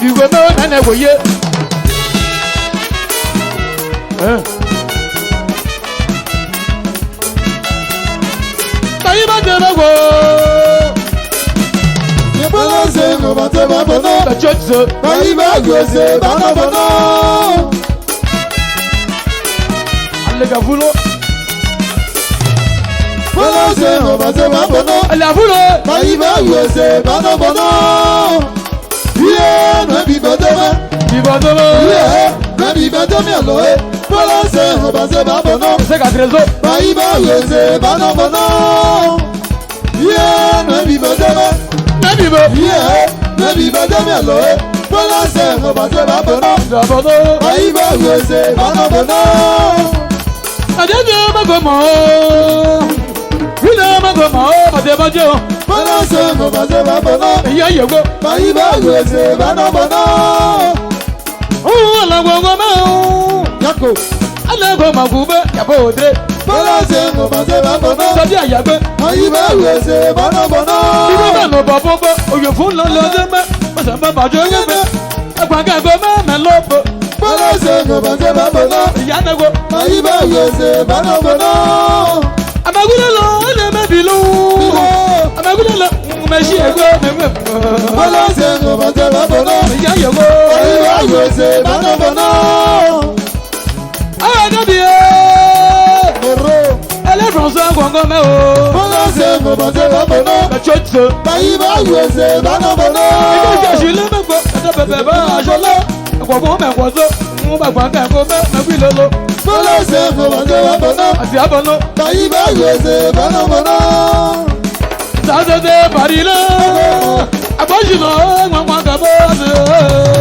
You go know and I go ye. Kaiba de go. You balance no matter bono. The church so. Kaiba go se bana bono. Alega vulo. Balance no matter bono. La vulo. Kaiba go se bana bono. Yeah, no be better. Yeah, no be better me alone. Balance no matter bono. C'est qu'à trésor. Kaiba go se bana bono. Yeah, no be better. Yeah, no be better me alone. Balance no matter bono. Kaiba go se bana bono. Adé ma gomo. Ile ma gomo. Adé ma jo. Balance no matter bono. Ya yego. Kaiba go se bana bono. Oh la gomo. Yako. Ala gomo gube. Ya bodre. Balance no matter bono. Sabi ayabe. Kaiba go se bana bono. Ibe no bobo. Oyo fun lo lo de me. O se ma bajo yebe. Agba ga go me lobo. Balance no matter bono. Ya nego. Kaiba go se bana bono. Amagule lo ele me bilu. Amagule lo me shi ego me. Balance no matter bono. Ya yego. Kaiba go se bana bono. Ah gabi. Moro. Ele François gongo me o. Balance no matter bono. The church so. Kaiba go se bana bono. Ije je le me go. Ata bebe ba ajola. Agbo me gwo so. Mo ba gba ka go me wi lolo. Balance no matter bono. Ati abono. Kaiba go se bana bono. Saturday party lo. Abojilo ngwa ka bo.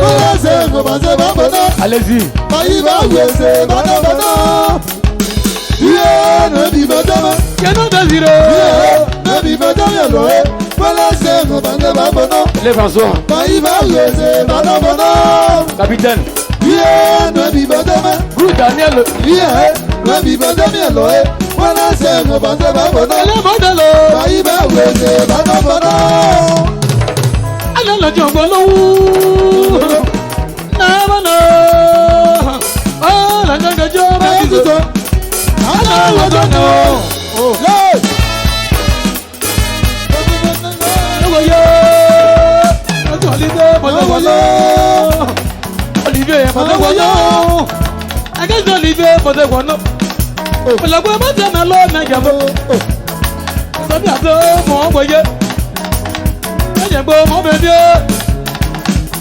Balance no matter bono. Allez-y. Kaiba go se bana bono. Yeah, no be better. Que no désire. Yeah, no be better alone. Balance no matter bono. Les François. Kaiba go se bana bono. Capitaine. Yeah, no be better. Good Daniel. Yeah, no be better alone. Balance no matter bono. Le modelo. Kaiba go se bana bono. Ala la jongo lo. Na bana. Ah la jongo jo. Ala la jongo. Oh, hey. Olivier, I guess Olivier for the one. But like what I'm alone, I have more for you. I have more baby.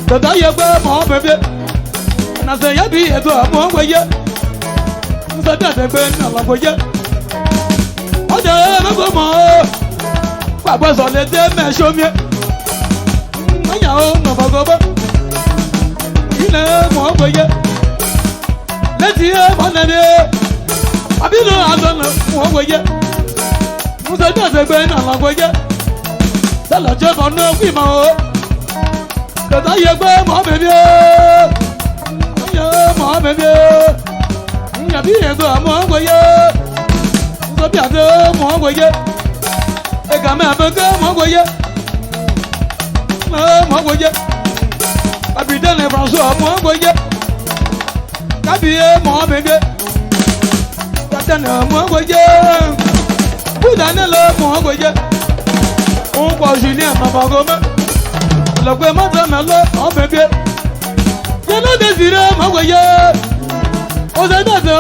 But I have more baby. And I say, I'll be at more for you. So that's a burn for you. Oh, there, I go more. What was on the damn show me? I know, no, ile mo boye leti e bonade abinu adona mo boye musa do se gbe na lo boye sala je bono fi mo o ta ye gbe mo bebe yo mo bebe nya bi e go mo boye so bi ado mo boye e ka me abego mo boye mo boye Capitaine François, moi, voyez. Capitaine, moi, bébé. Capitaine, moi, voyez. Vous donnez le, moi, voyez. On voit Julien, ma gomme. Le gouvernement de ma loi, mon bébé. Je ne désire, moi, voyez. Aux États-Unis,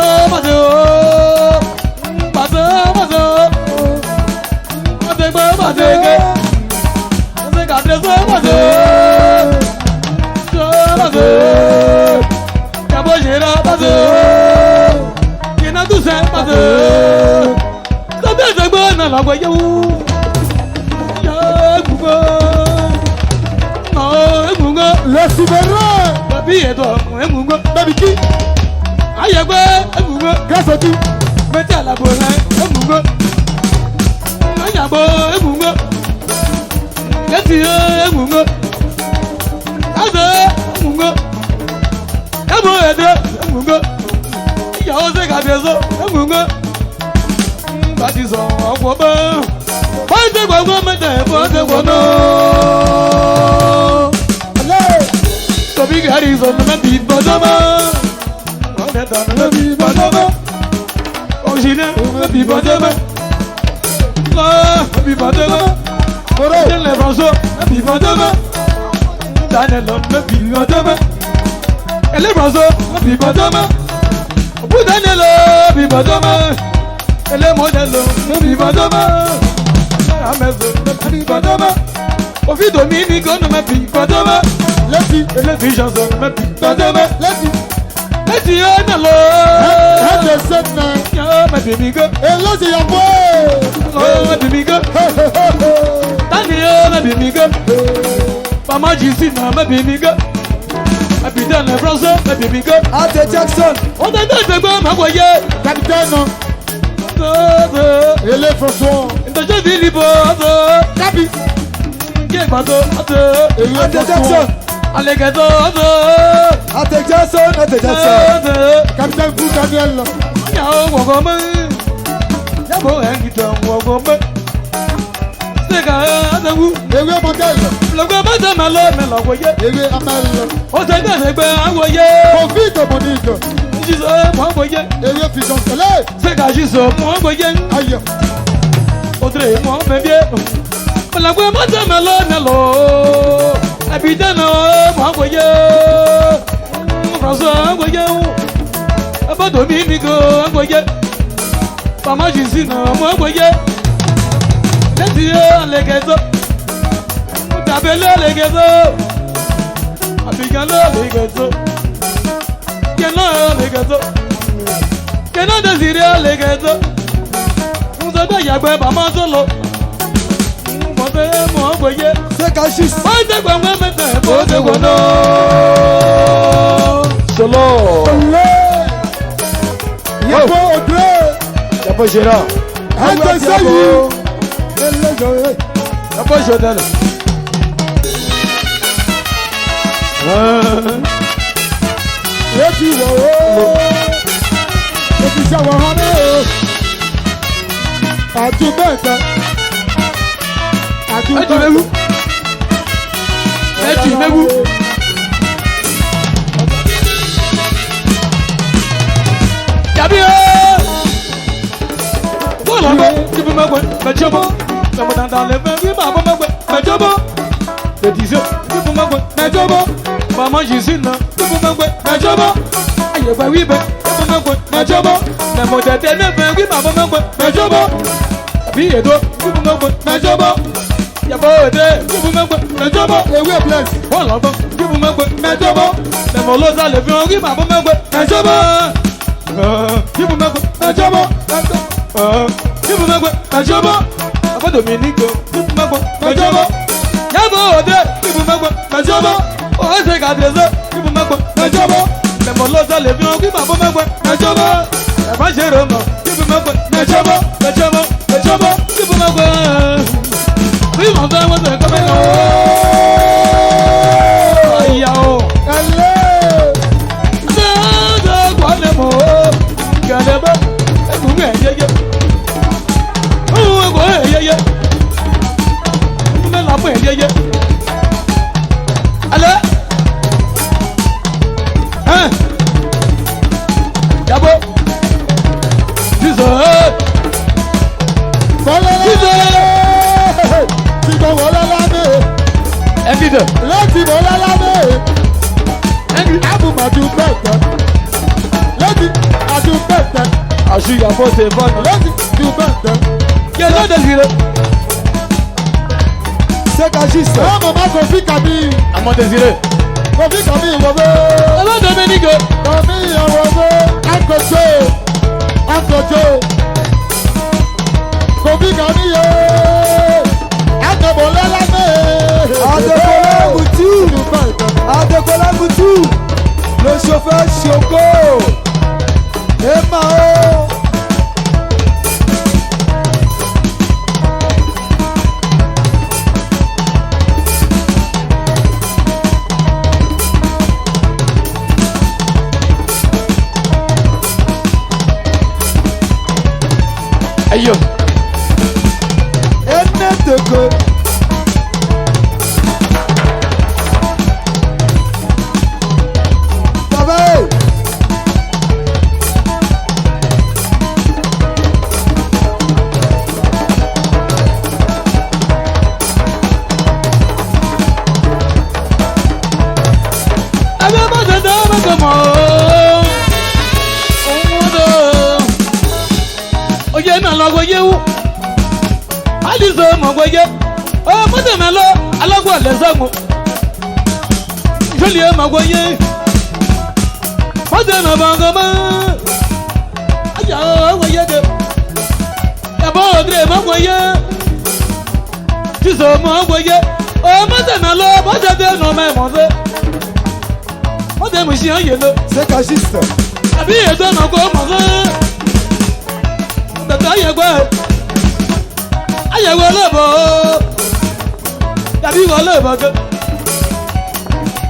le souverain. Baby et toi, Baby qui? aïe, Grâce à qui? mettez à la bonne, Harrison, maybe Bodoma. Maybe Bodoma. Original, maybe Bodoma. Maybe Bodoma. Daniel François, maybe Bodoma. Daniel, maybe Bodoma. Elle est François, maybe Bodoma. Pour Daniel, maybe Bodoma. Elle est modèle, maybe Bodoma. Maybe Bodoma. Au fil Dominique, on m'a pris Bodoma. Les filles chansons, m'a pris Bodoma. Les filles, on a l'eau. Ma bimigo. Et là, c'est un Oh, ma bimigo. Daniel, ma bimigo. Maman Gisina, ma bimigo. Ma putain de François, ma bimigo. ATTIE Jackson. On a deux quoi, ma voyée. Capitaine. Et les François. Je vis libre. Capi. Qui est bateau? ATTIE Jackson. Allez, gâteau. ATTIE Jackson. ATTIE Jackson. Capitaine Fou Daniel. Y'a Wogome. Y'a beau Hangita Wogome. C'est qu'à vous. Et oui, Montel. Le gomme de ma loi, mais la voyée. Et oui, Amel. On t'a dit que c'est un voyé. Profite, Monique. J'y moi voyé. Et oui, Fison Soleil. C'est qu'à j'y moi voyé. Aïe. Audrey, moi, mais bien. La gomme de ma loi, mais l'eau. Habitez, moi voyé. François, voyé. Aba Dominique, voyé. Maman Gisina, moi voyé. Les dieux, les gazos. T'appelles les gazos. Abigano, les gazos. Kenan, les gazos. Kenan désiré, les gazos. Nous avons yabé, maman solo. Moi voyé. C'est Cachis. Moi, c'est quoi, moi, maintenant. Moi, c'est quoi, non. Solo. Yabo Audrey. Yabo Gérard. Ante Sayi. Yabo Jodel. Eti wo. Eti Jawa Hane. Atubeta. Atubeu. Atubeu. Yabi. Voilà, tu peux m'avoir, mais tu vois, dans les mains, oui, maman, mais tu vois, les 10 heures, tu peux m'avoir, mais tu vois, maman, j'y suis là, tu peux m'avoir, mais tu vois, aïe, bah oui, tu peux m'avoir, mais tu vois, mais mon tête est même, oui, maman, mais tu vois, puis et toi, tu peux m'avoir, mais tu vois, y'a pas de, tu peux m'avoir, mais tu vois, Et oui, Blaise. voilà, tu peux m'avoir, mais tu vois, mais mon lot, ça le fait, oui, maman, mais tu vois. Tu peux m'avoir, mais tu vois, tu peux m'avoir, mais tu vois, Aba Dominique, tu peux m'avoir, mais tu vois, y'a pas de, tu peux m'avoir, mais tu vois, oh, c'est qu'à 2 heures, tu peux m'avoir, mais tu vois, mais mon lot, ça le fait, oui, maman, mais tu vois, y'a pas Jérôme, tu peux m'avoir, mais tu vois, mais tu vois, mais tu vois, tu peux m'avoir, oui, mon temps, moi, c'est comme un aïe, yao, Allez. de quoi les mots, Gadeba, et vous m'aimez, yé, oh, ouais, yé, vous m'aimez la pointe, yé, allez, hein, yabo, tu sais, Voilà. Tu vas voilà la invite, Là, tu vas la invite, Abu Madu Beta. Là, tu Adu Beta. ajoute yabo, c'est bon, Là, tu Beta. quel est le désir, C'est Cachis. Ah, maman, Kofi Kabi. à mon désir, Kofi Kabi, Wabo. Aba Dominique, Kabi, Wabo. Uncle Joe. Uncle Joe. Kofi Kabi, Adekola Lame. Adekola Moutou. Adekola Moutou. Le chauffeur Choco. Et Mao. aïe, Eneteko. voyez où? Alice, mon voyez. Oh, madame, là, à la voix, les hommes. Joli, mon voyez. Madame, Bangama. Aïe, voyez. D'abord, mon voyez. Tu sais, mon voyez. Oh, madame, là, madame, non, mais mon Dieu. Madame, je suis un C'est cachiste. La vie est un encore, mon Dieu. Aïe, voilà, bon. La vie, voilà, bon.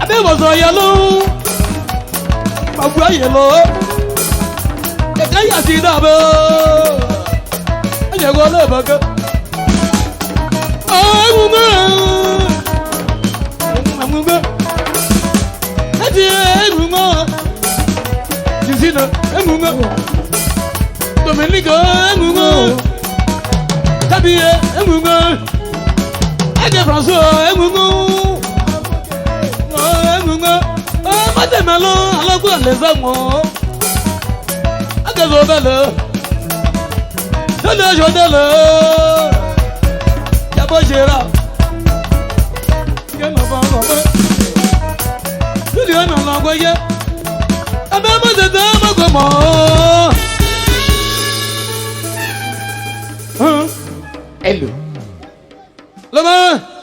Aïe, voilà, yellow. Ma voix, yellow. Et quand il y a si d'abord. Aïe, voilà, bon. Oh, mon gars. Adieu, mon gars. Tu sais, mon gars. Dominique, mon gars. Tabie, mon gars. Adieu, François, mon gars. Mon gars. Oh, madame, alors quoi, les hommes. ADZOPE. Donne-le. Y'a Gérard. Y'a ma femme. Tu lui as envoyé. Ah ben moi c'est un comment. Hello. Le main.